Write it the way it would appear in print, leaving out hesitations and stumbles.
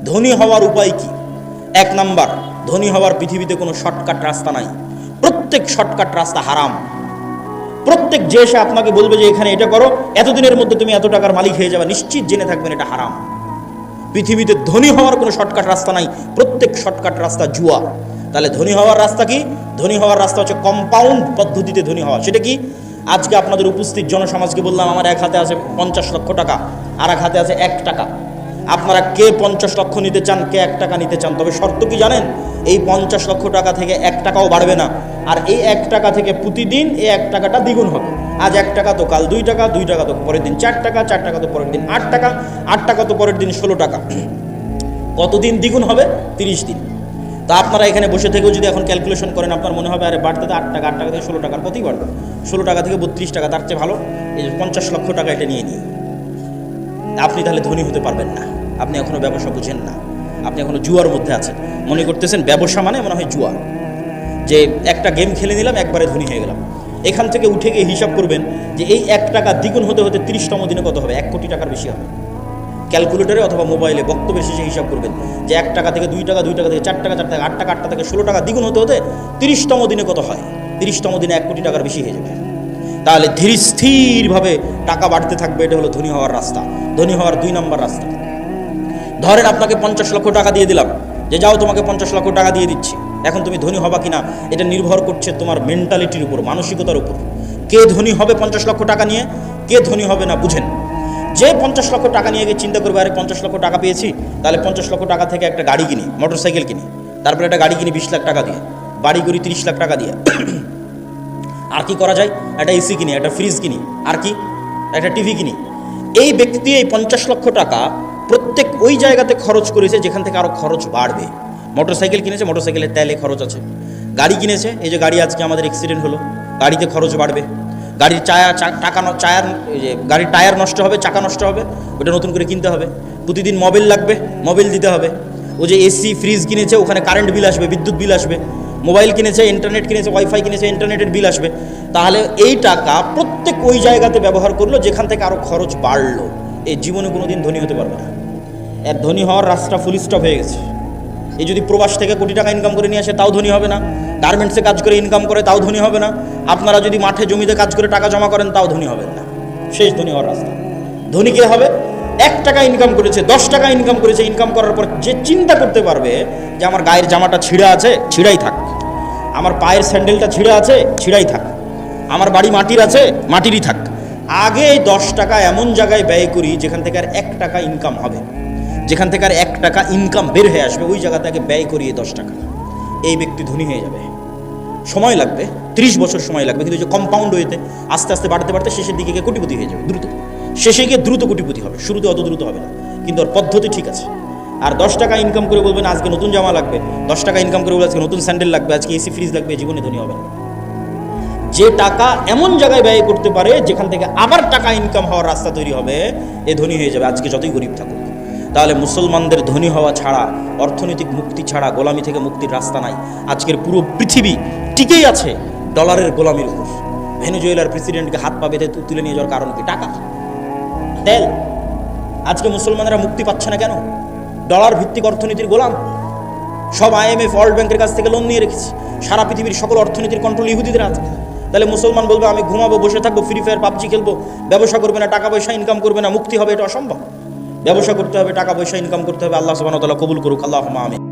ধনী হওয়ার উপায় কি? এক নাম্বার, ধনী হওয়ার পৃথিবীতে কোনো শর্টকাট রাস্তা নাই। প্রত্যেক শর্টকাট রাস্তা হারাম। প্রত্যেক যে এসে আপনাকে বলবে যে এখানে এটা করো, এতদিনের মধ্যে তুমি এত টাকার মালিক হয়ে যাবে, নিশ্চিত জেনে থাকবেন এটা হারাম। পৃথিবীতে ধনী হওয়ার কোনো শর্টকাট রাস্তা নাই, প্রত্যেক শর্টকাট রাস্তা জুয়া। তাহলে ধনী হওয়ার রাস্তা কি? ধনী হওয়ার রাস্তা হচ্ছে কম্পাউন্ড পদ্ধতিতে ধনী হওয়া। সেটা কি? আজকে আপনাদের উপস্থিত জনসমাজকে বললাম আমার এক হাতে আছে 50 লক্ষ টাকা, আর এক হাতে আছে 1 টাকা। আপনারা কে 50 লক্ষ নিতে চান, কে 1 টাকা নিতে চান? তবে শর্ত কি জানেন? এই 50 লক্ষ টাকা থেকে 1 টাকাও বাড়বে না, আর এই 1 টাকা থেকে প্রতিদিন এই 1 টাকাটা দ্বিগুণ হবে। আজ 1 টাকা তো কাল 2 টাকা, 2 টাকা তো পরের দিন 4 টাকা, 4 টাকা তো পরের দিন 8 টাকা, 8 টাকা তো পরের দিন 16 টাকা। কতদিন দ্বিগুণ হবে? 30 দিন। তা আপনারা এখানে বসে থেকেও যদি এখন ক্যালকুলেশন করেন, আপনার মনে হবে আরে বাড়তে তো 8 টাকা, 8 টাকা থেকে 16 টাকার কতই বাড়বে, 16 টাকা থেকে 32 টাকা, তার চেয়ে ভালো এই 50 লক্ষ টাকা এটা নিয়ে নিই। আপনি তাহলে ধনী হতে পারবেন না। আপনি এখনো ব্যবসা বুঝেন না, আপনি এখনো জুয়ার মধ্যে আছেন। মনে করতেছেন ব্যবসা মানে মনে হয় জুয়া, যে একটা গেম খেলে নিলাম একবারে ধনী হয়ে গেলাম। এখান থেকে উঠে গিয়ে হিসাব করবেন যে এই 1 টাকা দ্বিগুণ হতে হতে 30তম দিনে কত হবে? 1 কোটি টাকার বেশি হবে। ক্যালকুলেটরে অথবা মোবাইলে বক্তব্যের শেষে হিসাব করবেন যে 1 টাকা থেকে 2 টাকা, 2 টাকা থেকে 4 টাকা, 4 টাকা 8 টাকা, 8 টাকা থেকে 16 টাকা দ্বিগুণ হতে হতে 30তম দিনে কত হয়? 30তম দিনে 1 কোটি টাকার বেশি হয়ে যাবে। তাহলে ধীর স্থিরভাবে টাকা বাড়তে থাকবে। এটা হলো ধনী হওয়ার রাস্তা। ধনী হওয়ার 2 নম্বর রাস্তা, ধরেন আপনাকে 50 লক্ষ টাকা দিয়ে দিলাম, যে যাও তোমাকে 50 লক্ষ টাকা দিয়ে দিচ্ছি। এখন তুমি ধনী হবা কিনা এটা নির্ভর করছে তোমার মেন্টালিটির উপর, মানসিকতার উপর। কে ধনী হবে 50 লক্ষ টাকা নিয়ে, কে ধনী হবে না বুঝেন। যে 50 লক্ষ টাকা নিয়ে গিয়ে চিন্তা করবে আরে 50 লক্ষ টাকা পেয়েছি, তাহলে 50 লক্ষ টাকা থেকে একটা গাড়ি কিনি, মোটরসাইকেল কিনি, তারপরে একটা গাড়ি কিনি 20 লাখ টাকা দিয়ে, বাড়ি করি 30 লাখ টাকা দিয়ে। আর কি করা যায়? একটা এসি কিনি, একটা ফ্রিজ কিনি, আর কি একটা টিভি কিনি। এই ব্যক্তি এই 50 লক্ষ টাকা প্রত্যেক ওই জায়গাতে খরচ করেছে যেখান থেকে আরও খরচ বাড়বে। মোটরসাইকেল কিনেছে, মোটরসাইকেলের তেলে খরচ আছে। গাড়ি কিনেছে, এই যে গাড়ি আজকে আমাদের অ্যাক্সিডেন্ট হলো, গাড়িতে খরচ বাড়বে। গাড়ির গাড়ির টায়ার নষ্ট হবে, চাকা নষ্ট হবে, ওটা নতুন করে কিনতে হবে। প্রতিদিন মোবিল লাগবে, মোবিল দিতে হবে। ও যে এসি ফ্রিজ কিনেছে, ওখানে কারেন্ট বিল আসবে, বিদ্যুৎ বিল আসবে। মোবাইল কিনেছে, ইন্টারনেট কিনেছে, ওয়াইফাই কিনেছে, ইন্টারনেটের বিল আসবে। তাহলে এই টাকা প্রত্যেক ওই জায়গাতে ব্যবহার করলো যেখান থেকে আরও খরচ বাড়লো। এই জীবনে কোনো দিন ধনী হতে পারবে না। এর ধনী হওয়ার রাস্তা ফুল স্টপ হয়ে গেছে। এই যদি প্রবাস থেকে কোটি টাকা ইনকাম করে নিয়ে আসে তাও ধনী হবে না, গার্মেন্টসে কাজ করে ইনকাম করে তাও ধনী হবে না, আপনারা যদি মাঠে জমিতে কাজ করে টাকা জমা করেন তাও ধনী হবেন না। শেষ ধনী হওয়ার রাস্তা। ধনী কে হবে? 1 টাকা ইনকাম করেছে, 10 টাকা ইনকাম করেছে, ইনকাম করার পর যে চিন্তা করতে পারবে যে আমার গায়ের জামাটা ছিঁড়া আছে, ছিঁড়াই থাক, আমার পায়ের স্যান্ডেলটা ছিঁড়া আছে, ছিঁড়াই থাক, আমার বাড়ি মাটির আছে, মাটিরই থাক। আগে এই 10 টাকা এমন জায়গায় ব্যয় করি যেখান থেকে আর 1 টাকা ইনকাম হবে, যেখান থেকে আর 1 টাকা ইনকাম বের হয়ে আসবে, ওই জায়গা থেকে ব্যয় করিয়ে 10 টাকা। এই ব্যক্তি ধনী হয়ে যাবে। সময় লাগবে, 30 বছর সময় লাগবে, কিন্তু যে কম্পাউন্ড ওয়েতে আস্তে আস্তে বাড়তে বাড়তে শেষের দিকে গিয়ে কোটিপতি হয়ে যাবে দ্রুত। শেষে গিয়ে দ্রুত কোটিপতি হবে, শুরুতে অত দ্রুত হবে না, কিন্তু ওর পদ্ধতি ঠিক আছে। আর 10 টাকা ইনকাম করে বলবেন আজকে নতুন জামা লাগবে, 10 টাকা ইনকাম করে বলবেন আজকে নতুন স্যান্ডেল লাগবে, আজকে এসি ফ্রিজ লাগবে, জীবনে ধনী হবে না। যে টাকা এমন জায়গায় ব্যয় করতে পারে যেখান থেকে আবার টাকা ইনকাম হওয়ার রাস্তা তৈরি হবে, এ ধনী হয়ে যাবে, আজকে যতই গরিব থাকুক। তাহলে মুসলমানদের ধনী হওয়া ছাড়া, অর্থনৈতিক মুক্তি ছাড়া গোলামি থেকে মুক্তির রাস্তা নাই। আজকের পুরো পৃথিবী টিকেই আছে ডলারের গোলামির উপর। ভেনেজুয়েলার প্রেসিডেন্টকে হাত পা বেঁধে তুলে নিয়ে যাওয়ার কারণ কি? টাকা, তেল। আজকে মুসলমানেরা মুক্তি পাচ্ছে না কেন? ডলার ভিত্তিক অর্থনীতির গোলাম। সব IMF, ওয়ার্ল্ড ব্যাংকের কাছ থেকে লোন নিয়ে রেখেছে। সারা পৃথিবীর সকল অর্থনীতির কন্ট্রোল ইহুদিদের আছে। তাহলে মুসলমান বলবে আমি ঘুমাবো, বসে থাকবো, ফ্রি ফায়ার পাবজি খেলবো, ব্যবসা করবে না, টাকা পয়সা ইনকাম করবে না, মুক্তি হবে? এটা অসম্ভব। ব্যবসা করতে হবে, টাকা পয়সা ইনকাম করতে হবে। আল্লাহ সুবহানাহু ওয়া তাআলা কবুল করুক। আল্লাহুম্মা আমিন।